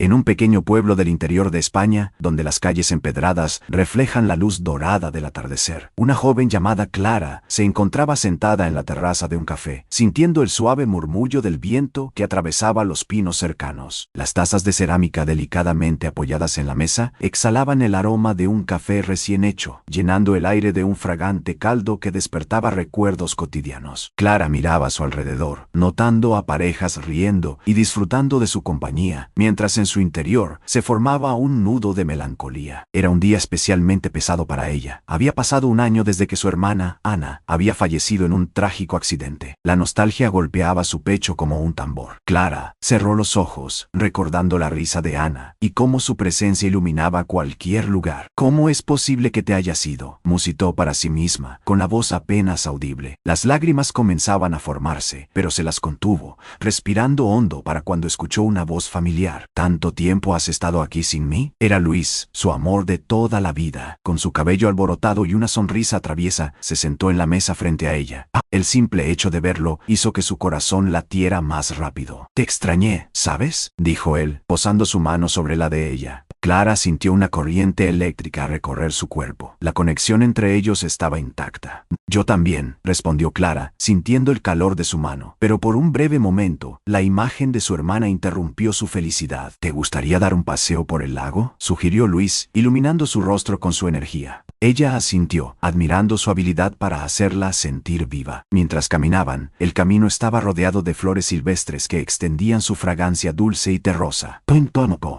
En un pequeño pueblo del interior de España, donde las calles empedradas reflejan la luz dorada del atardecer, una joven llamada Clara se encontraba sentada en la terraza de un café, sintiendo el suave murmullo del viento que atravesaba los pinos cercanos. Las tazas de cerámica delicadamente apoyadas en la mesa exhalaban el aroma de un café recién hecho, llenando el aire de un fragante caldo que despertaba recuerdos cotidianos. Clara miraba a su alrededor, notando a parejas riendo y disfrutando de su compañía, mientras en su interior se formaba un nudo de melancolía. Era un día especialmente pesado para ella. Había pasado un año desde que su hermana, Ana, había fallecido en un trágico accidente. La nostalgia golpeaba su pecho como un tambor. Clara cerró los ojos, recordando la risa de Ana y cómo su presencia iluminaba cualquier lugar. ¿Cómo es posible que te hayas ido?, musitó para sí misma, con la voz apenas audible. Las lágrimas comenzaban a formarse, pero se las contuvo, respirando hondo para cuando escuchó una voz familiar. ¿Tanto tiempo has estado aquí sin mí? Era Luis, su amor de toda la vida. Con su cabello alborotado y una sonrisa traviesa, se sentó en la mesa frente a ella. El simple hecho de verlo hizo que su corazón latiera más rápido. «Te extrañé, ¿sabes?», dijo él, posando su mano sobre la de ella. Clara sintió una corriente eléctrica recorrer su cuerpo. La conexión entre ellos estaba intacta. «Yo también», respondió Clara, sintiendo el calor de su mano. Pero por un breve momento, la imagen de su hermana interrumpió su felicidad. «¿Te gustaría dar un paseo por el lago?», sugirió Luis, iluminando su rostro con su energía. Ella asintió, admirando su habilidad para hacerla sentir viva. Mientras caminaban, el camino estaba rodeado de flores silvestres que extendían su fragancia dulce y terrosa.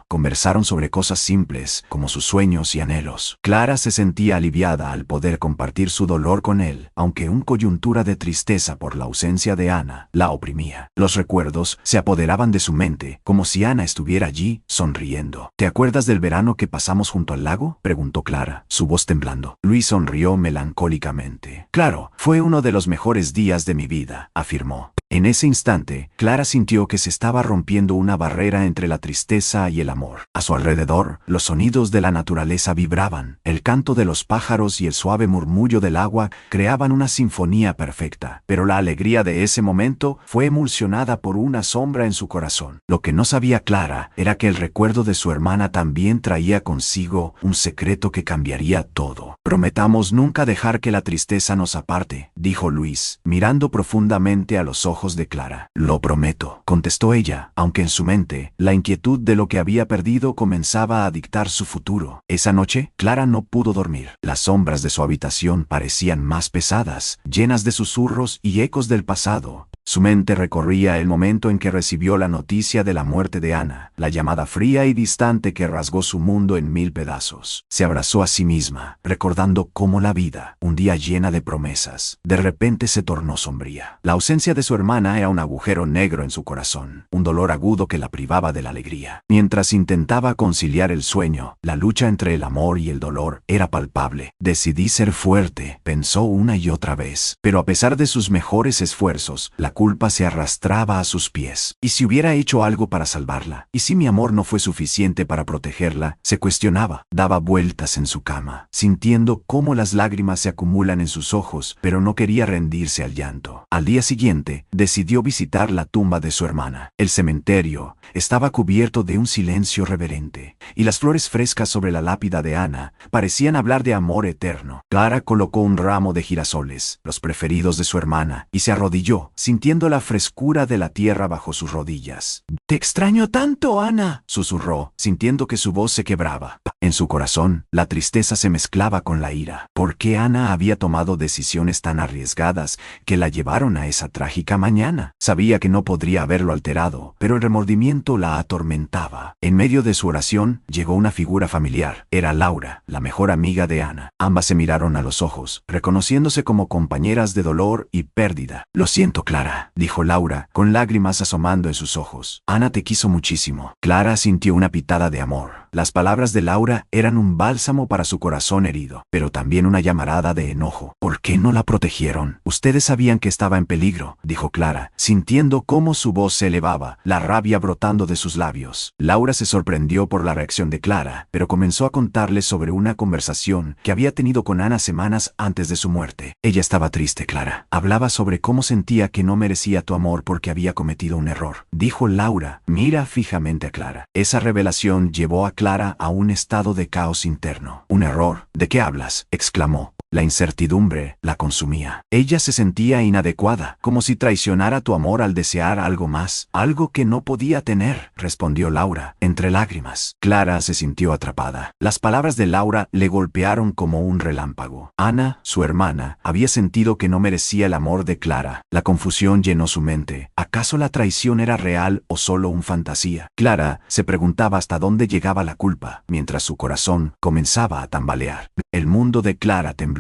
Conversaron sobre cosas simples, como sus sueños y anhelos. Clara se sentía aliviada al poder compartir su dolor con él, aunque una coyuntura de tristeza por la ausencia de Ana la oprimía. Los recuerdos se apoderaban de su mente, como si Ana estuviera allí, sonriendo. «¿Te acuerdas del verano que pasamos junto al lago?», preguntó Clara, su voz temblando. Luis sonrió melancólicamente. «Claro, fue uno de los mejores días de mi vida», afirmó. En ese instante, Clara sintió que se estaba rompiendo una barrera entre la tristeza y el amor. A su alrededor, los sonidos de la naturaleza vibraban. El canto de los pájaros y el suave murmullo del agua creaban una sinfonía perfecta. Pero la alegría de ese momento fue emulsionada por una sombra en su corazón. Lo que no sabía Clara era que el recuerdo de su hermana también traía consigo un secreto que cambiaría todo. «Prometamos nunca dejar que la tristeza nos aparte», dijo Luis, mirando profundamente a los ojos de Clara. «Lo prometo», contestó ella, aunque en su mente, la inquietud de lo que había perdido comenzaba a dictar su futuro. Esa noche, Clara no pudo dormir. Las sombras de su habitación parecían más pesadas, llenas de susurros y ecos del pasado. Su mente recorría el momento en que recibió la noticia de la muerte de Ana, la llamada fría y distante que rasgó su mundo en 1000 pedazos. Se abrazó a sí misma, recordando cómo la vida, un día llena de promesas, de repente se tornó sombría. La ausencia de su hermana era un agujero negro en su corazón, un dolor agudo que la privaba de la alegría. Mientras intentaba conciliar el sueño, la lucha entre el amor y el dolor era palpable. «Decidí ser fuerte», pensó una y otra vez. Pero a pesar de sus mejores esfuerzos, la culpa se arrastraba a sus pies. ¿Y si hubiera hecho algo para salvarla? ¿Y si mi amor no fue suficiente para protegerla? Se cuestionaba. Daba vueltas en su cama, sintiendo cómo las lágrimas se acumulan en sus ojos, pero no quería rendirse al llanto. Al día siguiente, decidió visitar la tumba de su hermana. El cementerio estaba cubierto de un silencio reverente, y las flores frescas sobre la lápida de Ana parecían hablar de amor eterno. Clara colocó un ramo de girasoles, los preferidos de su hermana, y se arrodilló, sintiendo la frescura de la tierra bajo sus rodillas. «Te extraño tanto, Ana», susurró, sintiendo que su voz se quebraba. En su corazón, la tristeza se mezclaba con la ira. ¿Por qué Ana había tomado decisiones tan arriesgadas que la llevaron a esa trágica mañana? Sabía que no podría haberlo alterado, pero el remordimiento la atormentaba. En medio de su oración, llegó una figura familiar. Era Laura, la mejor amiga de Ana. Ambas se miraron a los ojos, reconociéndose como compañeras de dolor y pérdida. «Lo siento, Clara», dijo Laura, con lágrimas asomando en sus ojos. «Ana te quiso muchísimo». Clara sintió una pitada de amor. Las palabras de Laura eran un bálsamo para su corazón herido, pero también una llamarada de enojo. ¿Por qué no la protegieron? Ustedes sabían que estaba en peligro, dijo Clara, sintiendo cómo su voz se elevaba, la rabia brotando de sus labios. Laura se sorprendió por la reacción de Clara, pero comenzó a contarle sobre una conversación que había tenido con Ana semanas antes de su muerte. Ella estaba triste, Clara. Hablaba sobre cómo sentía que no merecía tu amor porque había cometido un error. Dijo Laura, mira fijamente a Clara. Esa revelación llevó a Clara a un estado de caos interno. ¿Un error? ¿De qué hablas?, exclamó. La incertidumbre la consumía. Ella se sentía inadecuada, como si traicionara tu amor al desear algo más, algo que no podía tener, respondió Laura, entre lágrimas. Clara se sintió atrapada. Las palabras de Laura le golpearon como un relámpago. Ana, su hermana, había sentido que no merecía el amor de Clara. La confusión llenó su mente. ¿Acaso la traición era real o solo un fantasía? Clara se preguntaba hasta dónde llegaba la culpa, mientras su corazón comenzaba a tambalear. El mundo de Clara tembló.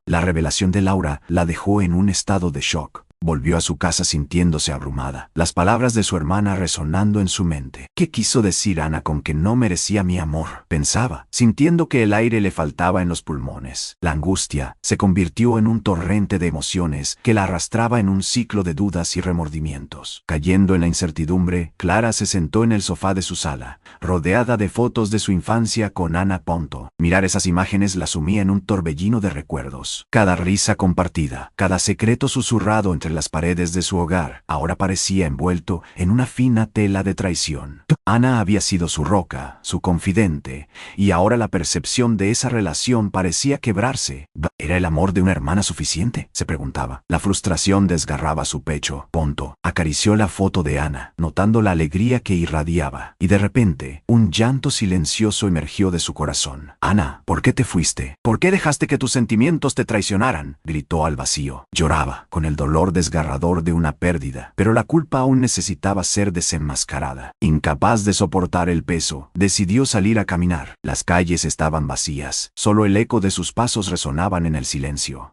La revelación de Laura la dejó en un estado de shock. Volvió a su casa sintiéndose abrumada, las palabras de su hermana resonando en su mente. ¿Qué quiso decir Ana con que no merecía mi amor?, pensaba, sintiendo que el aire le faltaba en los pulmones. La angustia se convirtió en un torrente de emociones que la arrastraba en un ciclo de dudas y remordimientos. Cayendo en la incertidumbre, Clara se sentó en el sofá de su sala, rodeada de fotos de su infancia con Ana. Mirar esas imágenes la sumía en un torbellino de recuerdos. Cada risa compartida, cada secreto susurrado entre las paredes de su hogar, ahora parecía envuelto en una fina tela de traición. Ana había sido su roca, su confidente, y ahora la percepción de esa relación parecía quebrarse. ¿Era el amor de una hermana suficiente?, se preguntaba. La frustración desgarraba su pecho. Acarició la foto de Ana, notando la alegría que irradiaba, y de repente, un llanto silencioso emergió de su corazón. Ana, ¿por qué te fuiste? ¿Por qué dejaste que tus sentimientos te traicionaran?, gritó al vacío. Lloraba, con el dolor desgarrador de una pérdida, pero la culpa aún necesitaba ser desenmascarada. Incapaz de soportar el peso, decidió salir a caminar. Las calles estaban vacías, solo el eco de sus pasos resonaban en el silencio.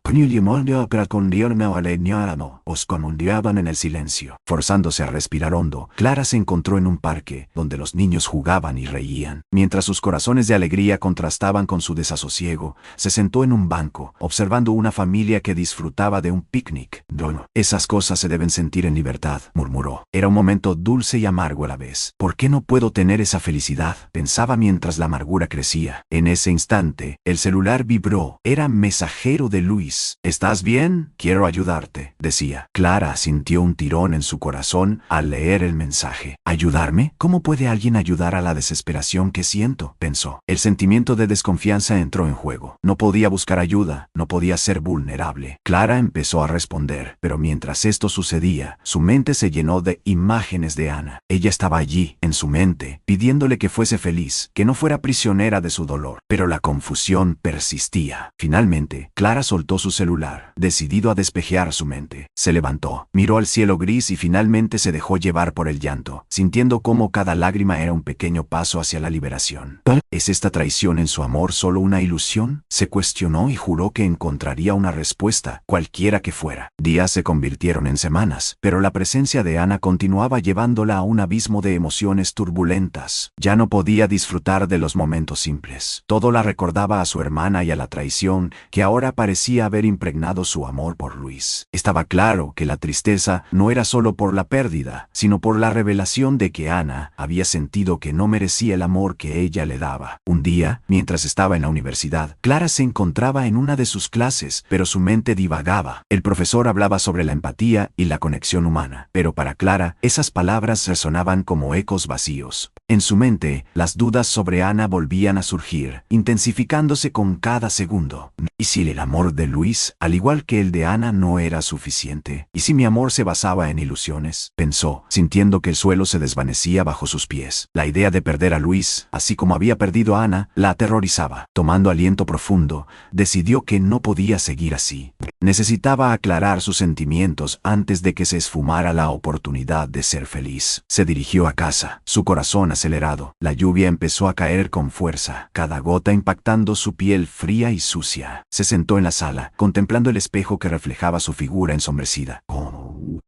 Osconmundiaban en el silencio. Forzándose a respirar hondo, Clara se encontró en un parque, donde los niños jugaban y reían. Mientras sus corazones de alegría contrastaban con su desasosiego, se sentó en un banco, observando una familia que disfrutaba de un picnic. Esas cosas se deben sentir en libertad, murmuró. Era un momento dulce y amargo a la vez. ¿Por qué no puedo tener esa felicidad?, pensaba mientras la amargura crecía. En ese instante, el celular vibró. Era mensajero de Luis. ¿Estás bien? Quiero ayudarte, decía. Clara sintió un tirón en su corazón al leer el mensaje. ¿Ayudarme? ¿Cómo puede alguien ayudar a la desesperación que siento?, pensó. El sentimiento de desconfianza entró en juego. No podía buscar ayuda, no podía ser vulnerable. Clara empezó a responder, pero mientras esto sucedía, su mente se llenó de imágenes de Ana. Ella estaba allí, en su mente, pidiéndole que fuese feliz, que no fuera prisionera de su dolor. Pero la confusión persistía. Finalmente, Clara soltó su celular, decidido a despejar su mente. Se levantó, miró al cielo gris y finalmente se dejó llevar por el llanto, sintiendo cómo cada lágrima era un pequeño paso hacia la liberación. ¿Es esta traición en su amor solo una ilusión?, se cuestionó y juró que encontraría una respuesta, cualquiera que fuera. Días se convirtieron en semanas, pero la presencia de Ana continuaba llevándola a un abismo de emociones turbulentas. Ya no podía disfrutar de los momentos simples. Todo la recordaba a su hermana y a la traición que ahora parecía haber impregnado su amor por Luis. Estaba claro que la tristeza no era solo por la pérdida, sino por la revelación de que Ana había sentido que no merecía el amor que ella le daba. Un día, mientras estaba en la universidad, Clara se encontraba en una de sus clases, pero su mente divagaba. El profesor hablaba sobre la empatía y la conexión humana, pero para Clara, esas palabras resonaban como ecos vacíos. En su mente, las dudas sobre Ana volvían a surgir, intensificándose con cada segundo. ¿Y si el amor de Luis, al igual que el de Ana, no era suficiente? ¿Y si mi amor se basaba en ilusiones?, pensó, sintiendo que el suelo se desvanecía bajo sus pies. La idea de perder a Luis, así como había perdido a Ana, la aterrorizaba. Tomando aliento profundo, decidió que no podía seguir así. Necesitaba aclarar sus sentimientos sentimientos antes de que se esfumara la oportunidad de ser feliz. Se dirigió a casa, su corazón acelerado. La lluvia empezó a caer con fuerza, cada gota impactando su piel fría y sucia. Se sentó en la sala, contemplando el espejo que reflejaba su figura ensombrecida.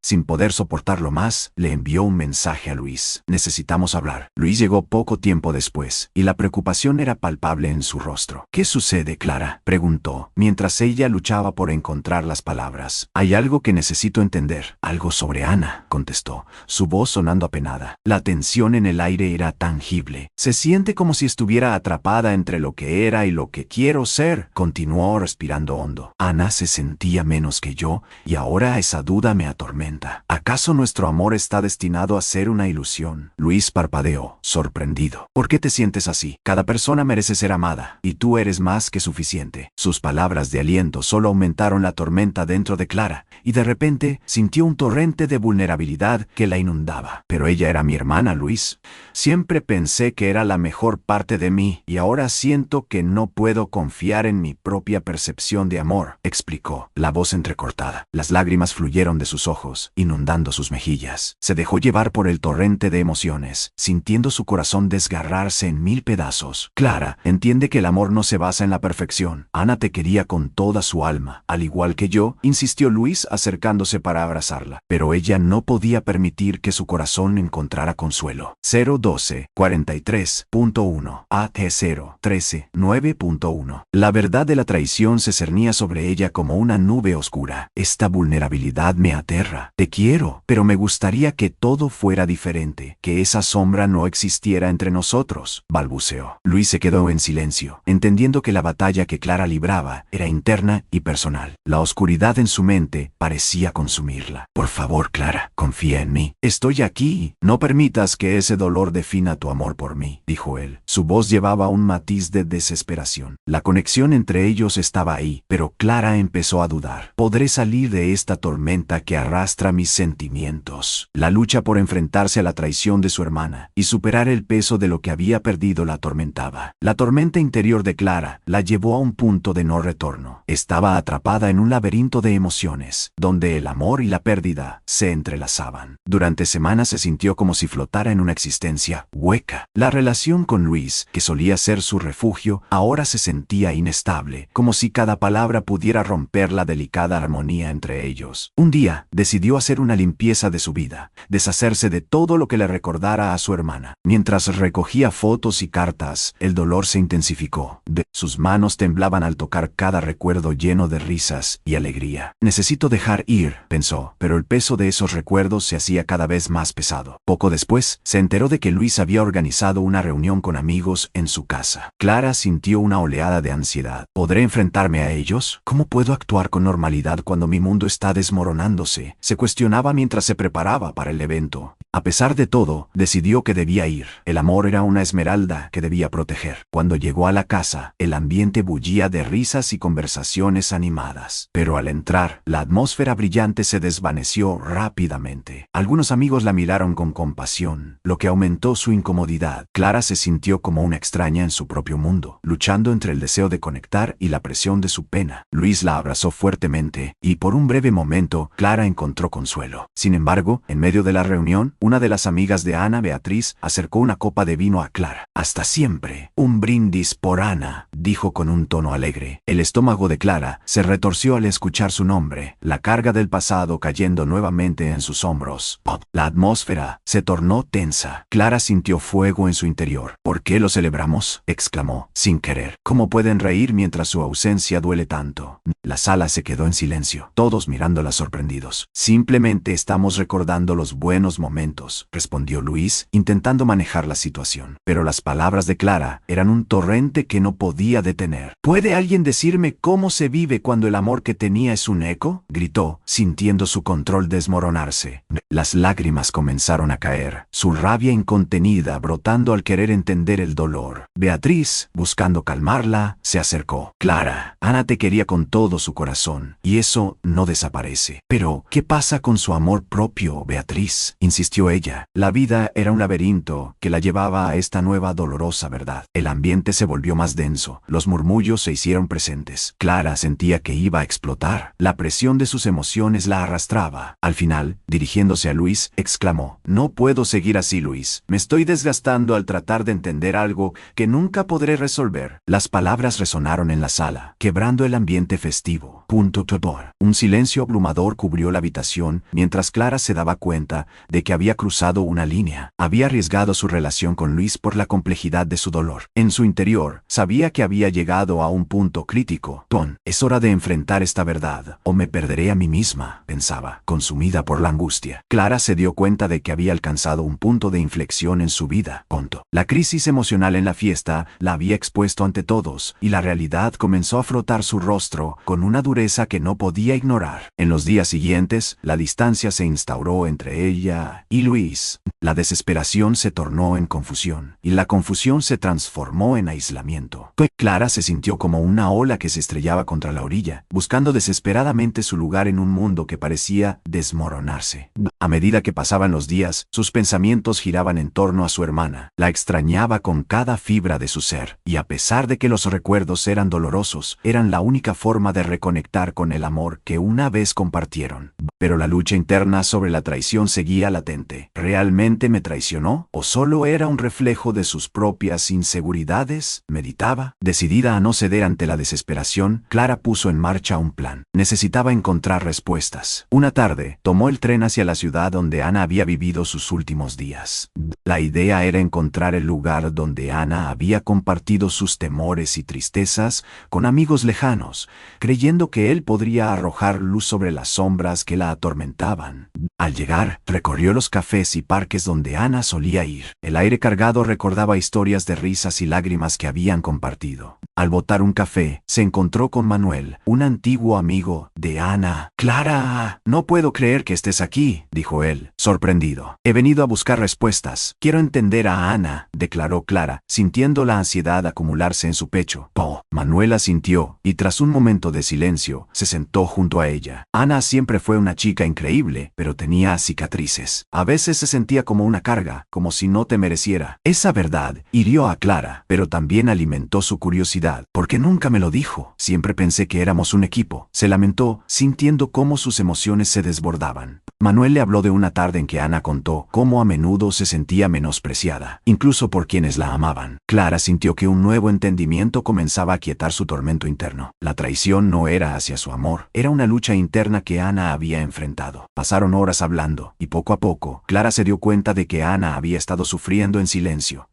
Sin poder soportarlo más, le envió un mensaje a Luis. Necesitamos hablar. Luis llegó poco tiempo después, y la preocupación era palpable en su rostro. ¿Qué sucede, Clara?, preguntó, mientras ella luchaba por encontrar las palabras. Hay algo que necesito entender. Algo sobre Ana, contestó, su voz sonando apenada. La tensión en el aire era tangible. Se siente como si estuviera atrapada entre lo que era y lo que quiero ser, continuó respirando hondo. Ana se sentía menos que yo, y ahora esa duda me atormenta. ¿Acaso nuestro amor está destinado a ser una ilusión? Luis parpadeó, sorprendido. ¿Por qué te sientes así? Cada persona merece ser amada, y tú eres más que suficiente. Sus palabras de aliento solo aumentaron la tormenta dentro de Clara, y de repente sintió un torrente de vulnerabilidad que la inundaba. Pero ella era mi hermana, Luis. Siempre pensé que era la mejor parte de mí, y ahora siento que no puedo confiar en mi propia percepción de amor, explicó, la voz entrecortada. Las lágrimas fluyeron de sus ojos, inundando sus mejillas. Se dejó llevar por el torrente de emociones, sintiendo su corazón desgarrarse en 1000 pedazos. Clara, entiende que el amor no se basa en la perfección. Ana te quería con toda su alma, al igual que yo, insistió Luis acercándose para abrazarla. Pero ella no podía permitir que su corazón encontrara consuelo. 012-43.1 AT013 9.1. La verdad de la traición se cernía sobre ella como una nube oscura. Esta vulnerabilidad me aterra. Te quiero, pero me gustaría que todo fuera diferente, que esa sombra no existiera entre nosotros, balbuceó. Luis se quedó en silencio, entendiendo que la batalla que Clara libraba era interna y personal. La oscuridad en su mente parecía consumirla. Por favor, Clara, confía en mí. Estoy aquí. No permitas que ese dolor defina tu amor por mí, dijo él. Su voz llevaba un matiz de desesperación. La conexión entre ellos estaba ahí, pero Clara empezó a dudar. ¿Podré salir de esta tormenta que arrastra mis sentimientos? La lucha por enfrentarse a la traición de su hermana y superar el peso de lo que había perdido la atormentaba. La tormenta interior de Clara la llevó a un punto de no retorno. Estaba atrapada en un laberinto de emociones, donde el amor y la pérdida se entrelazaban. Durante semanas se sintió como si flotara en una existencia hueca. La relación con Luis, que solía ser su refugio, ahora se sentía inestable, como si cada palabra pudiera romper la delicada armonía entre ellos. Un día, decidió hacer una limpieza de su vida, deshacerse de todo lo que le recordara a su hermana. Mientras recogía fotos y cartas, el dolor se intensificó. Sus manos temblaban al tocar cada recuerdo lleno de risas y alegría. Necesito dejar ir, pensó, pero el peso de esos recuerdos se hacía cada vez más pesado. Poco después, se enteró de que Luis había organizado una reunión con amigos en su casa. Clara sintió una oleada de ansiedad. ¿Podré enfrentarme a ellos? ¿Cómo puedo actuar con normalidad cuando mi mundo está desmoronándose? Se cuestionaba mientras se preparaba para el evento. A pesar de todo, decidió que debía ir. El amor era una esmeralda que debía proteger. Cuando llegó a la casa, el ambiente bullía de risas y conversaciones animadas. Pero al entrar, la atmósfera brillante se desvaneció rápidamente. Algunos amigos la miraron con compasión, lo que aumentó su incomodidad. Clara se sintió como una extraña en su propio mundo, luchando entre el deseo de conectar y la presión de su pena. Luis la abrazó fuertemente, y por un breve momento, Clara encontró consuelo. Sin embargo, en medio de la reunión, una de las amigas de Ana, Beatriz, acercó una copa de vino a Clara. «Hasta siempre. Un brindis por Ana», dijo con un tono alegre. El estómago de Clara se retorció al escuchar su nombre, la carga del pasado cayendo nuevamente en sus hombros. ¡Pop! La atmósfera se tornó tensa. Clara sintió fuego en su interior. «¿Por qué lo celebramos?», exclamó, sin querer. «¿Cómo pueden reír mientras su ausencia duele tanto?». La sala se quedó en silencio, todos mirándola sorprendidos. «Simplemente estamos recordando los buenos momentos», respondió Luis, intentando manejar la situación. Pero las palabras de Clara eran un torrente que no podía detener. «¿Puede alguien decirme cómo se vive cuando el amor que tenía es un eco?», gritó, sintiendo su control desmoronarse. Las lágrimas comenzaron a caer, su rabia incontenida brotando al querer entender el dolor. Beatriz, buscando calmarla, se acercó. «Clara, Ana te quería con todo su corazón, y eso no desaparece. Pero, ¿qué pasa con su amor propio, Beatriz?», insistió ella. La vida era un laberinto que la llevaba a esta nueva dolorosa verdad. El ambiente se volvió más denso, los murmullos se hicieron presentes. Clara sentía que iba a explotar. La presión de sus sus emociones la arrastraba. Al final, dirigiéndose a Luis, exclamó: «No puedo seguir así, Luis. Me estoy desgastando al tratar de entender algo que nunca podré resolver». Las palabras resonaron en la sala, quebrando el ambiente festivo. Un silencio abrumador cubrió la habitación mientras Clara se daba cuenta de que había cruzado una línea. Había arriesgado su relación con Luis por la complejidad de su dolor. En su interior, sabía que había llegado a un punto crítico. Es hora de enfrentar esta verdad, o me perderé a mí misma, pensaba, consumida por la angustia. Clara se dio cuenta de que había alcanzado un punto de inflexión en su vida. La crisis emocional en la fiesta la había expuesto ante todos, y la realidad comenzó a frotar su rostro con una dureza que no podía ignorar. En los días siguientes, la distancia se instauró entre ella y Luis. La desesperación se tornó en confusión, y la confusión se transformó en aislamiento. Clara se sintió como una ola que se estrellaba contra la orilla, buscando desesperadamente su lugar en un mundo que parecía desmoronarse. A medida que pasaban los días, sus pensamientos giraban en torno a su hermana. La extrañaba con cada fibra de su ser, y a pesar de que los recuerdos eran dolorosos, eran la única forma de reconectar con el amor que una vez compartieron. Pero la lucha interna sobre la traición seguía latente. ¿Realmente me traicionó? ¿O solo era un reflejo de sus propias inseguridades? Meditaba. Decidida a no ceder ante la desesperación, Clara puso en marcha un plan. Necesitaba encontrar respuestas. Una tarde, tomó el tren hacia la ciudad donde Ana había vivido sus últimos días. La idea era encontrar el lugar donde Ana había compartido sus temores y tristezas con amigos lejanos, creyendo que él podría arrojar luz sobre las sombras que la atormentaban. Al llegar, recorrió los cafés y parques donde Ana solía ir. El aire cargado recordaba historias de risas y lágrimas que habían compartido. Al botar un café, se encontró con Manuel, un antiguo amigo de Ana. «Clara, no puedo creer que estés aquí», dijo él, sorprendido. «He venido a buscar respuestas. Quiero entender a Ana», declaró Clara, sintiendo la ansiedad acumularse en su pecho. Manuel asintió, y tras un momento de silencio, se sentó junto a ella. Ana siempre fue una chica increíble, pero tenía cicatrices. A veces se sentía como una carga, como si no te mereciera. Esa verdad hirió a Clara, pero también alimentó su curiosidad. «¿Por qué nunca me lo dijo? Siempre pensé que éramos un equipo», se lamentó, sintiendo cómo sus emociones se desbordaban. Manuel le habló de una tarde en que Ana contó cómo a menudo se sentía menospreciada, incluso por quienes la amaban. Clara sintió que un nuevo entendimiento comenzaba a aquietar su tormento interno. La traición no era hacia su amor, era una lucha interna que Ana había enfrentado. Pasaron horas hablando, y poco a poco, Clara se dio cuenta de que Ana había estado sufriendo en silencio.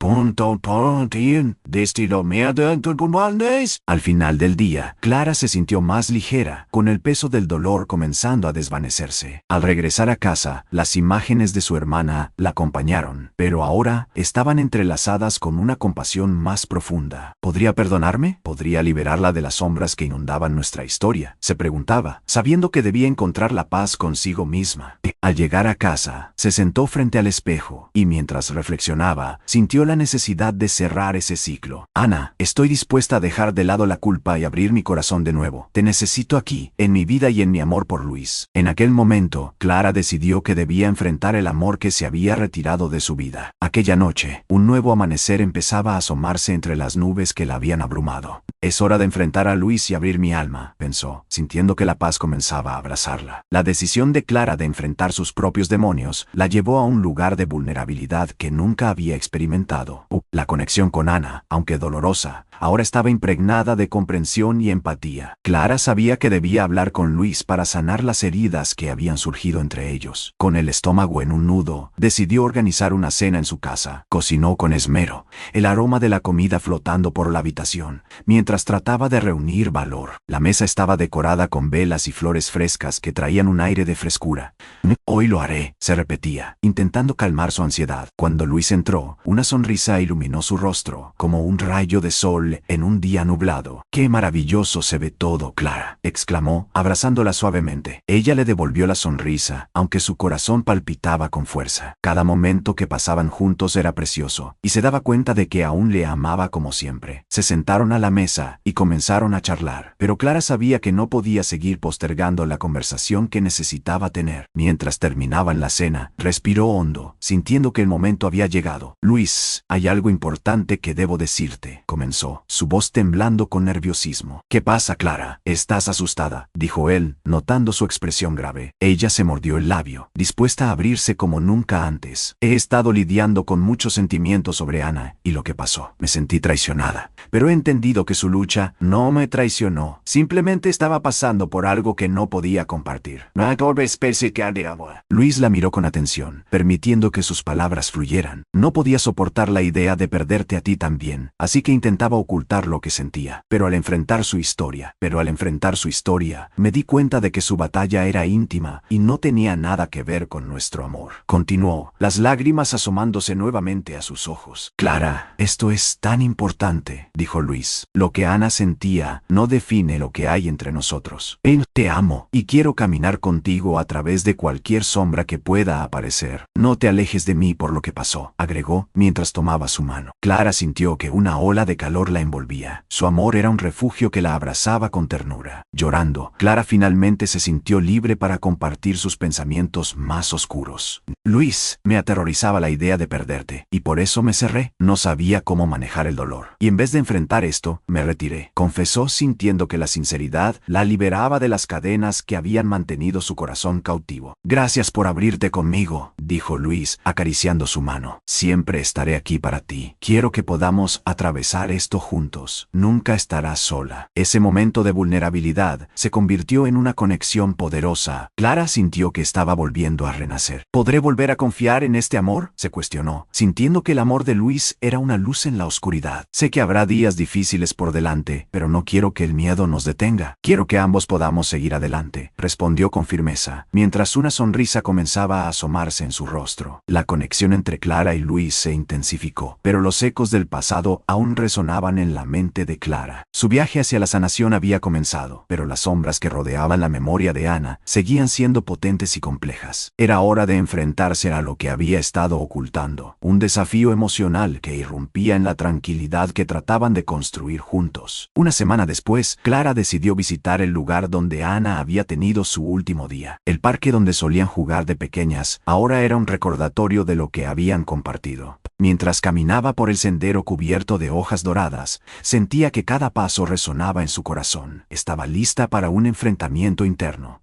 Al final del día, Clara se sintió más ligera, con el peso del dolor comenzando a desvanecerse. Al regresar a casa, las imágenes de su hermana la acompañaron, pero ahora estaban entrelazadas con una compasión más profunda. ¿Podría perdonarme? ¿Podría liberarla de las sombras que inundaban nuestra historia?, se preguntaba, sabiendo que debía encontrar la paz consigo misma. Al llegar a casa, se sentó frente al espejo, y mientras reflexionaba, sintió la necesidad de cerrar ese ciclo. «Ana, estoy dispuesta a dejar de lado la culpa y abrir mi corazón de nuevo. Te necesito aquí, en mi vida y en mi amor por Luis». En aquel momento, Clara decidió que debía enfrentar el amor que se había retirado de su vida. Aquella noche, un nuevo amanecer empezaba a asomarse entre las nubes que la habían abrumado. «Es hora de enfrentar a Luis y abrir mi alma», pensó, sintiendo que la paz comenzaba a abrazarla. La decisión de Clara de enfrentar sus propios demonios la llevó a un lugar de vulnerabilidad que nunca había experimentado. La conexión con Ana, aunque dolorosa, ahora estaba impregnada de comprensión y empatía. Clara sabía que debía hablar con Luis para sanar las heridas que habían surgido entre ellos. Con el estómago en un nudo, decidió organizar una cena en su casa. Cocinó con esmero, el aroma de la comida flotando por la habitación, mientras trataba de reunir valor. La mesa estaba decorada con velas y flores frescas que traían un aire de frescura. «Hoy lo haré», se repetía, intentando calmar su ansiedad. Cuando Luis entró, una sonrisa iluminó su rostro, como un rayo de sol en un día nublado. «¡Qué maravilloso se ve todo, Clara!», exclamó, abrazándola suavemente. Ella le devolvió la sonrisa, aunque su corazón palpitaba con fuerza. Cada momento que pasaban juntos era precioso, y se daba cuenta de que aún le amaba como siempre. Se sentaron a la mesa y comenzaron a charlar, pero Clara sabía que no podía seguir postergando la conversación que necesitaba tener. Mientras terminaban la cena, respiró hondo, sintiendo que el momento había llegado. «Luis, hay algo importante que debo decirte», comenzó. sonrió, su voz temblando con nerviosismo. «¿Qué pasa, Clara? ¿Estás asustada?», dijo él, notando su expresión grave. Ella se mordió el labio, dispuesta a abrirse como nunca antes. «He estado lidiando con muchos sentimientos sobre Ana y lo que pasó. Me sentí traicionada, pero he entendido que su lucha no me traicionó. Simplemente estaba pasando por algo que no podía compartir». Luis la miró con atención, permitiendo que sus palabras fluyeran. No podía soportar la idea de perderte a ti también, así que intentaba ocultar lo que sentía. Pero al enfrentar su historia, me di cuenta de que su batalla era íntima y no tenía nada que ver con nuestro amor. Continuó, las lágrimas asomándose nuevamente a sus ojos. «Clara, esto es tan importante», dijo Luis. «Lo que Ana sentía no define lo que hay entre nosotros. Te amo y quiero caminar contigo a través de cualquier sombra que pueda aparecer. No te alejes de mí por lo que pasó», agregó mientras tomaba su mano. Clara sintió que una ola de calor la envolvía. Su amor era un refugio que la abrazaba con ternura. Llorando, Clara finalmente se sintió libre para compartir sus pensamientos más oscuros. «Luis, me aterrorizaba la idea de perderte, y por eso me cerré. No sabía cómo manejar el dolor. Y en vez de enfrentar esto, me retiré», confesó, sintiendo que la sinceridad la liberaba de las cadenas que habían mantenido su corazón cautivo. «Gracias por abrirte conmigo», dijo Luis, acariciando su mano. «Siempre estaré aquí para ti. Quiero que podamos atravesar esto juntos. Nunca estarás sola». Ese momento de vulnerabilidad se convirtió en una conexión poderosa. Clara sintió que estaba volviendo a renacer. «¿Podré volver a confiar en este amor?», se cuestionó, sintiendo que el amor de Luis era una luz en la oscuridad. «Sé que habrá días difíciles por delante, pero no quiero que el miedo nos detenga. Quiero que ambos podamos seguir adelante», respondió con firmeza, mientras una sonrisa comenzaba a asomarse en su rostro. La conexión entre Clara y Luis se intensificó, pero los ecos del pasado aún resonaban en la mente de Clara. Su viaje hacia la sanación había comenzado, pero las sombras que rodeaban la memoria de Ana seguían siendo potentes y complejas. Era hora de enfrentarse a lo que había estado ocultando, un desafío emocional que irrumpía en la tranquilidad que trataban de construir juntos. Una semana después, Clara decidió visitar el lugar donde Ana había tenido su último día. El parque donde solían jugar de pequeñas ahora era un recordatorio de lo que habían compartido. Mientras caminaba por el sendero cubierto de hojas doradas, sentía que cada paso resonaba en su corazón. Estaba lista para un enfrentamiento interno.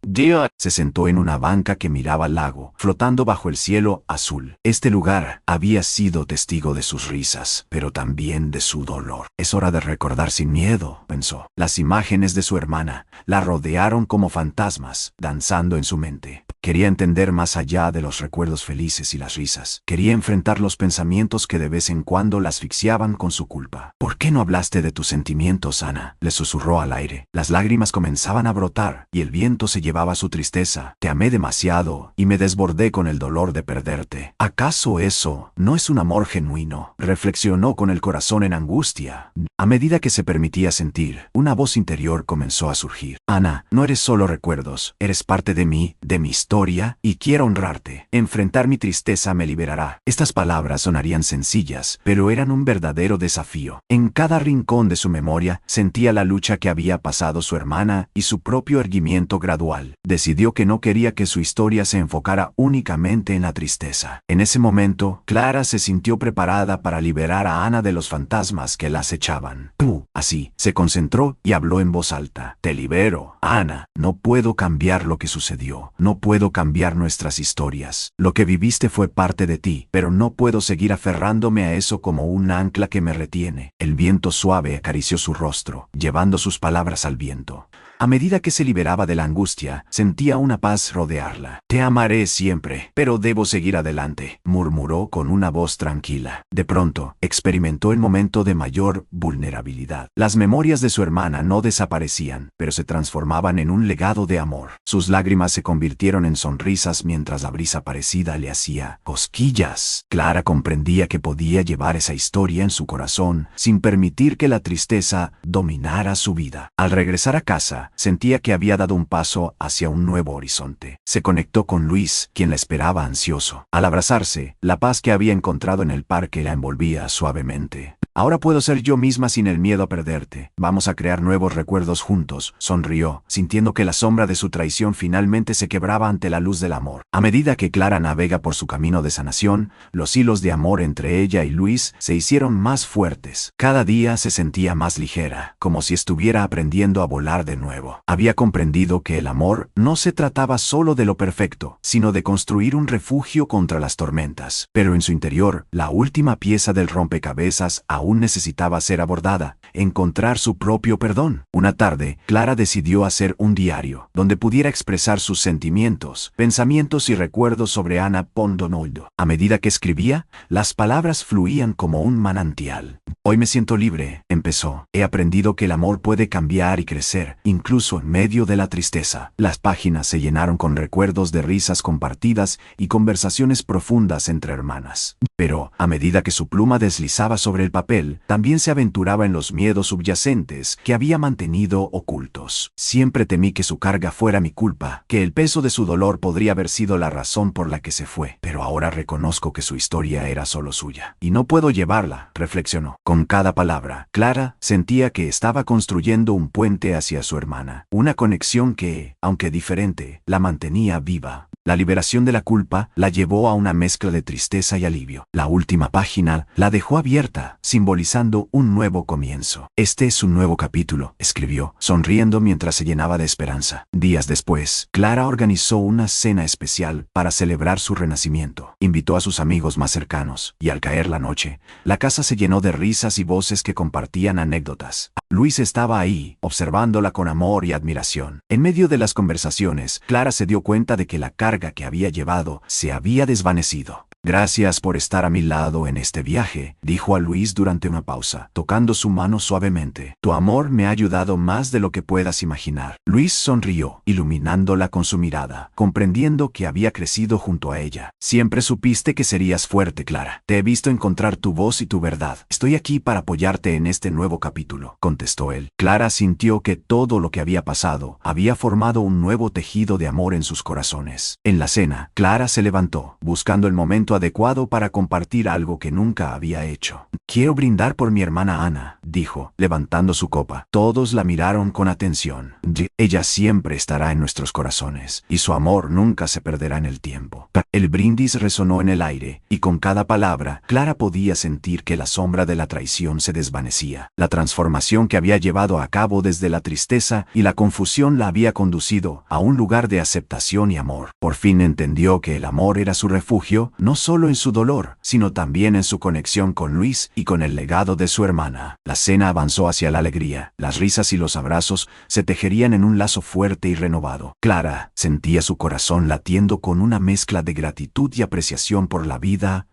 Se sentó en una banca que miraba al lago, flotando bajo el cielo azul. Este lugar había sido testigo de sus risas, pero también de su dolor. «Es hora de recordar sin miedo», pensó. Las imágenes de su hermana la rodearon como fantasmas, danzando en su mente. Quería entender más allá de los recuerdos felices y las risas. Quería enfrentar los pensamientos que de vez en cuando la asfixiaban con su culpa. «¿Por qué no hablaste de tus sentimientos, Ana?», le susurró al aire. Las lágrimas comenzaban a brotar, y el viento se llevaba su tristeza. «Te amé demasiado, y me desbordé con el dolor de perderte. ¿Acaso eso no es un amor genuino?», reflexionó con el corazón en angustia. A medida que se permitía sentir, una voz interior comenzó a surgir. «Ana, no eres solo recuerdos, eres parte de mí, de mi historia, y quiero honrarte. Enfrentar mi tristeza me liberará». Estas palabras sonarían sencillas, pero eran un verdadero desafío. En cada rincón de su memoria sentía la lucha que había pasado su hermana y su propio erguimiento gradual. Decidió que no quería que su historia se enfocara únicamente en la tristeza. En ese momento, Clara se sintió preparada para liberar a Ana de los fantasmas que la acechaban. Así, se concentró y habló en voz alta. «Te libero, Ana. No puedo cambiar lo que sucedió. No puedo cambiar nuestras historias. Lo que viviste fue parte de ti, pero no puedo seguir aferrándome a eso como un ancla que me retiene». El viento suave acarició su rostro, llevando sus palabras al viento. A medida que se liberaba de la angustia, sentía una paz rodearla. «Te amaré siempre, pero debo seguir adelante», murmuró con una voz tranquila. De pronto, experimentó el momento de mayor vulnerabilidad. Las memorias de su hermana no desaparecían, pero se transformaban en un legado de amor. Sus lágrimas se convirtieron en sonrisas mientras la brisa parecida le hacía cosquillas. Clara comprendía que podía llevar esa historia en su corazón sin permitir que la tristeza dominara su vida. Al regresar a casa, sentía que había dado un paso hacia un nuevo horizonte. Se conectó con Luis, quien la esperaba ansioso. Al abrazarse, la paz que había encontrado en el parque la envolvía suavemente. Ahora puedo ser yo misma sin el miedo a perderte. Vamos a crear nuevos recuerdos juntos. Sonrió, sintiendo que la sombra de su traición finalmente se quebraba ante la luz del amor. A medida que Clara navega por su camino de sanación, los hilos de amor entre ella y Luis se hicieron más fuertes. Cada día se sentía más ligera, como si estuviera aprendiendo a volar de nuevo. Había comprendido que el amor no se trataba solo de lo perfecto, sino de construir un refugio contra las tormentas. Pero en su interior, la última pieza del rompecabezas aún necesitaba ser abordada, encontrar su propio perdón. Una tarde, Clara decidió hacer un diario, donde pudiera expresar sus sentimientos, pensamientos y recuerdos sobre Ana Pondonoldo. A medida que escribía, las palabras fluían como un manantial. Hoy me siento libre, empezó. He aprendido que el amor puede cambiar y crecer, incluso en medio de la tristeza. Las páginas se llenaron con recuerdos de risas compartidas y conversaciones profundas entre hermanas. Pero, a medida que su pluma deslizaba sobre el papel, también se aventuraba en los miedos subyacentes que había mantenido ocultos. Siempre temí que su carga fuera mi culpa, que el peso de su dolor podría haber sido la razón por la que se fue. Pero ahora reconozco que su historia era solo suya. Y no puedo llevarla, reflexionó. Con cada palabra, Clara sentía que estaba construyendo un puente hacia su hermana. Una conexión que, aunque diferente, la mantenía viva. La liberación de la culpa la llevó a una mezcla de tristeza y alivio. La última página la dejó abierta, simbolizando un nuevo comienzo. Este es un nuevo capítulo, escribió, sonriendo mientras se llenaba de esperanza. Días después, Clara organizó una cena especial para celebrar su renacimiento. Invitó a sus amigos más cercanos, y al caer la noche, la casa se llenó de risas y voces que compartían anécdotas. Luis estaba ahí, observándola con amor y admiración. En medio de las conversaciones, Clara se dio cuenta de que la carga que había llevado se había desvanecido. Gracias por estar a mi lado en este viaje, dijo a Luis durante una pausa, tocando su mano suavemente. Tu amor me ha ayudado más de lo que puedas imaginar. Luis sonrió, iluminándola con su mirada, comprendiendo que había crecido junto a ella. Siempre supiste que serías fuerte, Clara. Te he visto encontrar tu voz y tu verdad. Estoy aquí para apoyarte en este nuevo capítulo, contestó él. Clara sintió que todo lo que había pasado había formado un nuevo tejido de amor en sus corazones. En la cena, Clara se levantó, buscando el momento adecuado para compartir algo que nunca había hecho. Quiero brindar por mi hermana Ana, dijo, levantando su copa. Todos la miraron con atención. Ella siempre estará en nuestros corazones, y su amor nunca se perderá en el tiempo. El brindis resonó en el aire, y con cada palabra, Clara podía sentir que la sombra de la traición se desvanecía. La transformación que había llevado a cabo desde la tristeza y la confusión la había conducido a un lugar de aceptación y amor. Por fin entendió que el amor era su refugio, no solo en su dolor, sino también en su conexión con Luis y con el legado de su hermana. La cena avanzó hacia la alegría. Las risas y los abrazos se tejerían en un lazo fuerte y renovado. Clara sentía su corazón latiendo con una mezcla de gratitud y apreciación por la vida.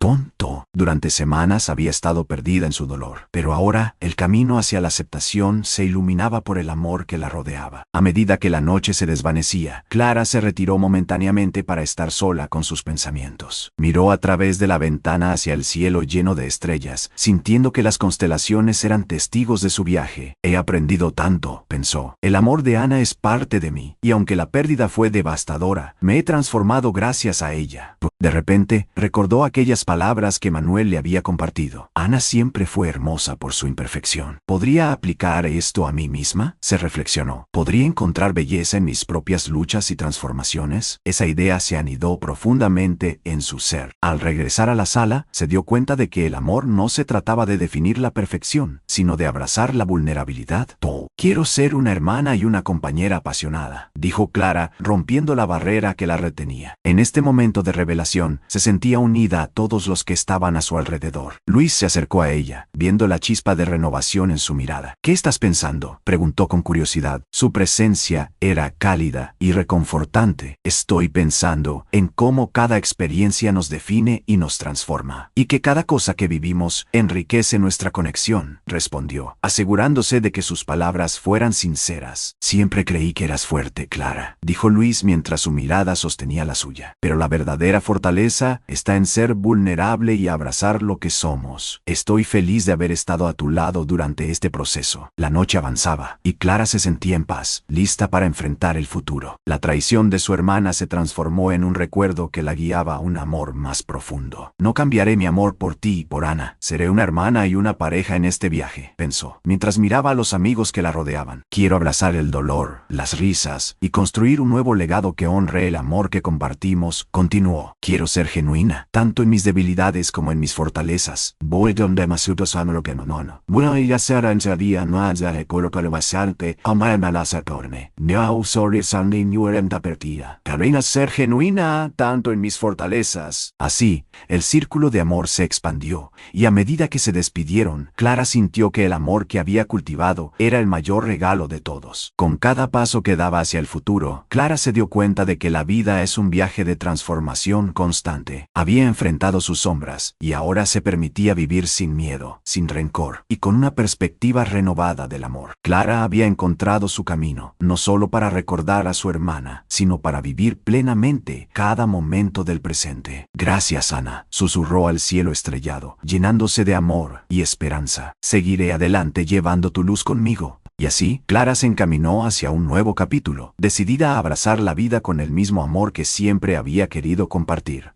Durante semanas había estado perdida en su dolor, pero ahora el camino hacia la aceptación se iluminaba por el amor que la rodeaba. A medida que la noche se desvanecía, Clara se retiró momentáneamente para estar sola con sus pensamientos. Miró a través de la ventana hacia el cielo lleno de estrellas, sintiendo que las constelaciones eran testigos de su viaje. He aprendido tanto, pensó. El amor de Ana es parte de mí, y aunque la pérdida fue devastadora, me he transformado gracias a ella. De repente, recordó aquellas palabras que Manuel le había compartido. Ana siempre fue hermosa por su imperfección. ¿Podría aplicar esto a mí misma? Se reflexionó. ¿Podría encontrar belleza en mis propias luchas y transformaciones? Esa idea se anidó profundamente en su ser. Al regresar a la sala, se dio cuenta de que el amor no se trataba de definir la perfección, sino de abrazar la vulnerabilidad. Quiero ser una hermana y una compañera apasionada, dijo Clara, rompiendo la barrera que la retenía. En este momento de revelación, se sentía unida a todos los que estaban a su alrededor. Luis se acercó a ella, viendo la chispa de renovación en su mirada. ¿Qué estás pensando?, preguntó con curiosidad. Su presencia era cálida y reconfortante. Estoy pensando en cómo cada experiencia nos define y nos transforma, y que cada cosa que vivimos enriquece nuestra conexión, respondió, asegurándose de que sus palabras fueran sinceras. Siempre creí que eras fuerte, Clara, dijo Luis mientras su mirada sostenía la suya. Pero la verdadera fortaleza fortaleza está en ser vulnerable y abrazar lo que somos. Estoy feliz de haber estado a tu lado durante este proceso. La noche avanzaba y Clara se sentía en paz, lista para enfrentar el futuro. La traición de su hermana se transformó en un recuerdo que la guiaba a un amor más profundo. No cambiaré mi amor por ti y por Ana. Seré una hermana y una pareja en este viaje, pensó, mientras miraba a los amigos que la rodeaban. Quiero abrazar el dolor, las risas y construir un nuevo legado que honre el amor que compartimos, continuó. Quiero ser genuina, tanto en mis debilidades como en mis fortalezas. Voy donde demasiado sano lo que no. Voy a hacer en día no haya recuerdo bastante, amarme la satorne. No sorry sangue ñuerenta perdida. Carina ser genuina, tanto en mis fortalezas. Así, el círculo de amor se expandió, y a medida que se despidieron, Clara sintió que el amor que había cultivado era el mayor regalo de todos. Con cada paso que daba hacia el futuro, Clara se dio cuenta de que la vida es un viaje de transformación constante. Había enfrentado sus sombras, y ahora se permitía vivir sin miedo, sin rencor, y con una perspectiva renovada del amor. Clara había encontrado su camino, no solo para recordar a su hermana, sino para vivir plenamente cada momento del presente. Gracias, Ana, susurró al cielo estrellado, llenándose de amor y esperanza. Seguiré adelante llevando tu luz conmigo. Y así, Clara se encaminó hacia un nuevo capítulo, decidida a abrazar la vida con el mismo amor que siempre había querido compartir.